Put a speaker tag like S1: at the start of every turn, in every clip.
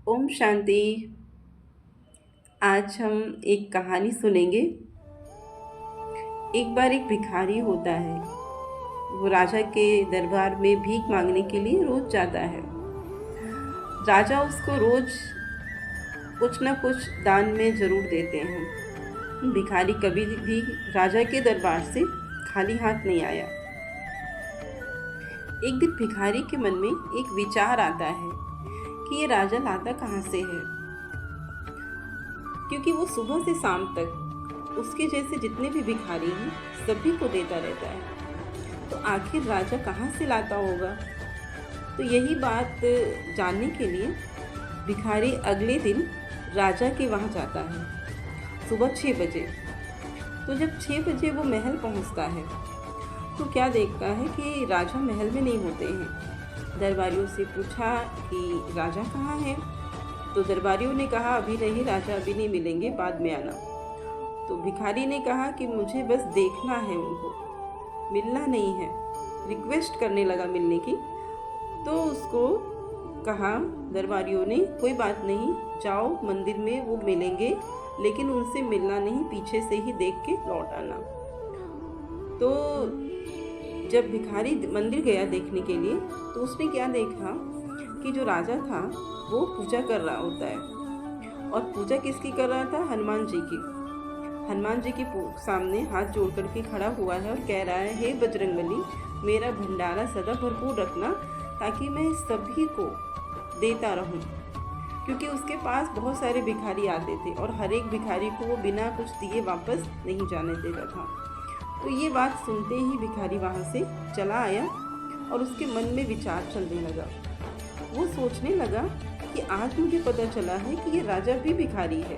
S1: ओम शांति। आज हम एक कहानी सुनेंगे। एक बार एक भिखारी होता है। वो राजा के दरबार में भीख मांगने के लिए रोज जाता है। राजा उसको रोज कुछ न कुछ दान में जरूर देते हैं। भिखारी कभी भी राजा के दरबार से खाली हाथ नहीं आया। एक दिन भिखारी के मन में एक विचार आता है कि ये राजा लाता कहाँ से है, क्योंकि वो सुबह से शाम तक उसके जैसे जितने भी भिखारी हैं सभी को देता रहता है। तो आखिर राजा कहाँ से लाता होगा। तो यही बात जानने के लिए भिखारी अगले दिन राजा के वहाँ जाता है सुबह 6 बजे। तो जब 6 बजे वो महल पहुँचता है तो क्या देखता है कि राजा महल में नहीं होते हैं। दरबारियों से पूछा कि राजा कहाँ है। तो दरबारियों ने कहा अभी नहीं, राजा अभी नहीं मिलेंगे, बाद में आना। तो भिखारी ने कहा कि मुझे बस देखना है, उनको मिलना नहीं है। रिक्वेस्ट करने लगा मिलने की। तो उसको कहा दरबारियों ने कोई बात नहीं, जाओ मंदिर में, वो मिलेंगे, लेकिन उनसे मिलना नहीं, पीछे से ही देख के लौट आना। तो जब भिखारी मंदिर गया देखने के लिए तो उसने क्या देखा कि जो राजा था वो पूजा कर रहा होता है। और पूजा किसकी कर रहा था? हनुमान जी की। हनुमान जी के सामने हाथ जोड़ करके खड़ा हुआ है और कह रहा है, हे बजरंगबली, मेरा भंडारा सदा भरपूर रखना ताकि मैं सभी को देता रहूं। क्योंकि उसके पास बहुत सारे भिखारी आते थे और हर एक भिखारी को वो बिना कुछ दिए वापस नहीं जाने देता था। तो ये बात सुनते ही भिखारी वहाँ से चला आया और उसके मन में विचार चलने लगा। वो सोचने लगा कि आज मुझे पता चला है कि ये राजा भी भिखारी है।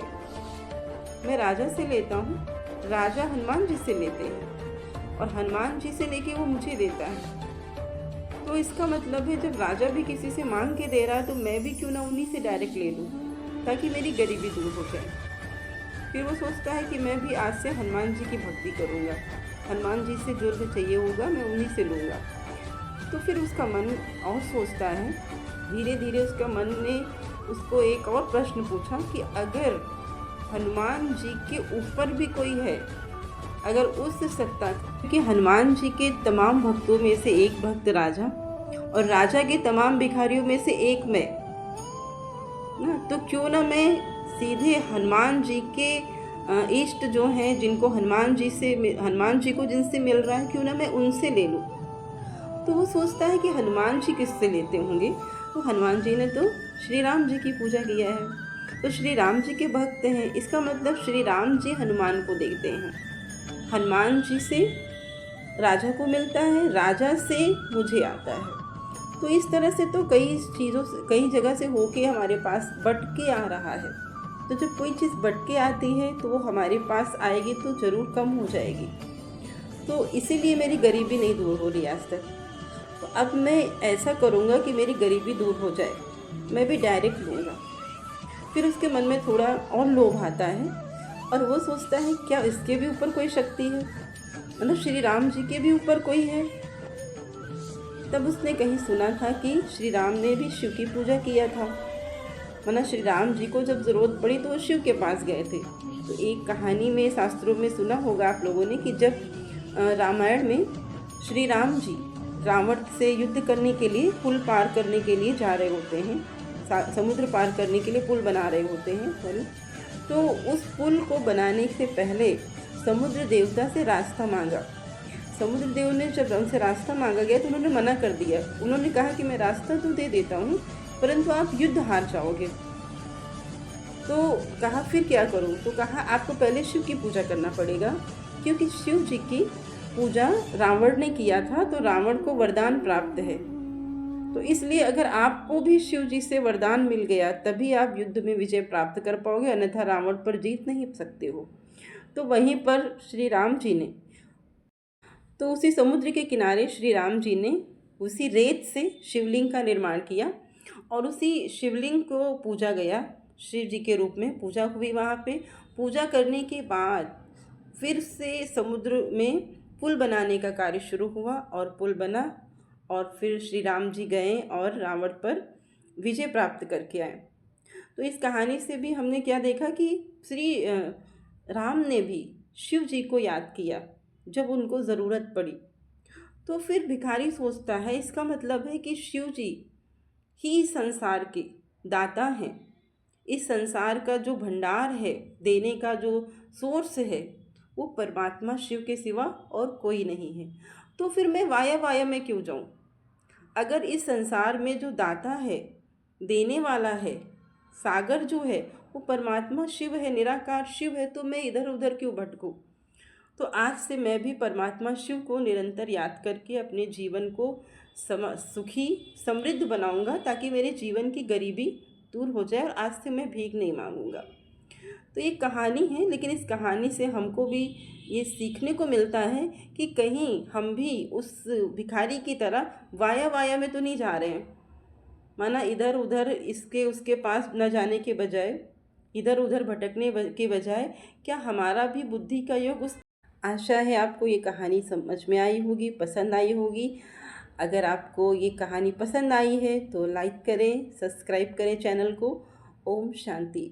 S1: मैं राजा से लेता हूँ, राजा हनुमान जी से लेते हैं और हनुमान जी से लेके वो मुझे देता है। तो इसका मतलब है जब राजा भी किसी से मांग के दे रहा है तो मैं भी क्यों ना उन्हीं से डायरेक्ट ले लूँ ताकि मेरी गरीबी दूर हो जाए। फिर वो सोचता है कि मैं भी आज से हनुमान जी की भक्ति करूँगा, हनुमान जी से जो भी चाहिए होगा मैं उन्हीं से लूँगा। तो फिर उसका मन और सोचता है, धीरे धीरे उसका मन ने उसको एक और प्रश्न पूछा कि अगर हनुमान जी के ऊपर भी कोई है, अगर उस सत्ता, क्योंकि हनुमान जी के तमाम भक्तों में से एक भक्त राजा और राजा के तमाम भिखारियों में से एक मैं ना, तो क्यों ना मैं सीधे हनुमान जी के इष्ट जो हैं, जिनको हनुमान जी को जिनसे मिल रहा है, क्यों ना मैं उनसे ले लूँ। तो वो सोचता है कि हनुमान जी किससे लेते होंगे। तो हनुमान जी ने तो श्री राम जी की पूजा किया है, तो श्री राम जी के भक्त हैं, इसका मतलब श्री राम जी हनुमान को देखते हैं। हनुमान जी से राजा को मिलता है, राजा से मुझे आता है। तो इस तरह से तो कई चीज़ों से, कई जगह से होके हमारे पास बट के आ रहा है। तो जब कोई चीज़ बट के आती है तो वो हमारे पास आएगी तो ज़रूर कम हो जाएगी। तो इसीलिए मेरी गरीबी नहीं दूर हो रही आज तक। तो अब मैं ऐसा करूँगा कि मेरी गरीबी दूर हो जाए, मैं भी डायरेक्ट लूँगा। फिर उसके मन में थोड़ा और लोभ आता है और वो सोचता है क्या इसके भी ऊपर कोई शक्ति है, मतलब श्री राम जी के भी ऊपर कोई है। तब उसने कहीं सुना था कि श्री राम ने भी शिव की पूजा किया था, मतलब श्री राम जी को जब ज़रूरत पड़ी तो वो शिव के पास गए थे। तो एक कहानी में, शास्त्रों में सुना होगा आप लोगों ने कि जब रामायण में श्री राम जी रावण से युद्ध करने के लिए, पुल पार करने के लिए जा रहे होते हैं, समुद्र पार करने के लिए पुल बना रहे होते हैं, सॉरी। तो उस पुल को बनाने से पहले समुद्र देवता से रास्ता मांगा। समुद्र देव ने जब उनसे रास्ता मांगा गया तो उन्होंने मना कर दिया। उन्होंने कहा कि मैं रास्ता तो दे देता हूँ परंतु आप युद्ध हार जाओगे। तो कहा फिर क्या करूँ। तो कहा आपको पहले शिव की पूजा करना पड़ेगा, क्योंकि शिव जी की पूजा रावण ने किया था तो रावण को वरदान प्राप्त है। तो इसलिए अगर आपको भी शिव जी से वरदान मिल गया तभी आप युद्ध में विजय प्राप्त कर पाओगे, अन्यथा रावण पर जीत नहीं सकते हो। तो वहीं पर श्री राम जी ने, तो उसी समुद्र के किनारे श्री राम जी ने उसी रेत से शिवलिंग का निर्माण किया और उसी शिवलिंग को पूजा गया, शिव जी के रूप में पूजा हुई वहाँ पे। पूजा करने के बाद फिर से समुद्र में पुल बनाने का कार्य शुरू हुआ और पुल बना और फिर श्री राम जी गए और रावण पर विजय प्राप्त करके आए। तो इस कहानी से भी हमने क्या देखा कि श्री राम ने भी शिव जी को याद किया जब उनको ज़रूरत पड़ी। तो फिर भिखारी सोचता है इसका मतलब है कि शिव जी ही संसार के दाता हैं। इस संसार का जो भंडार है, देने का जो सोर्स है, वो परमात्मा शिव के सिवा और कोई नहीं है। तो फिर मैं वाया वाया में क्यों जाऊं? अगर इस संसार में जो दाता है, देने वाला है, सागर जो है वो परमात्मा शिव है, निराकार शिव है, तो मैं इधर उधर क्यों भटकूं? तो आज से मैं भी परमात्मा शिव को निरंतर याद करके अपने जीवन को सुखी समृद्ध बनाऊंगा, ताकि मेरे जीवन की गरीबी दूर हो जाए और आज से मैं भीख नहीं मांगूंगा। तो ये कहानी है, लेकिन इस कहानी से हमको भी ये सीखने को मिलता है कि कहीं हम भी उस भिखारी की तरह वाया वाया में तो नहीं जा रहे हैं। माना इधर उधर इसके उसके पास न जाने के बजाय, इधर उधर भटकने के बजाय, क्या हमारा भी बुद्धि का योग उस। आशा है आपको ये कहानी समझ में आई होगी, पसंद आई होगी। अगर आपको ये कहानी पसंद आई है तो लाइक करें, सब्सक्राइब करें चैनल को। ओम शांति।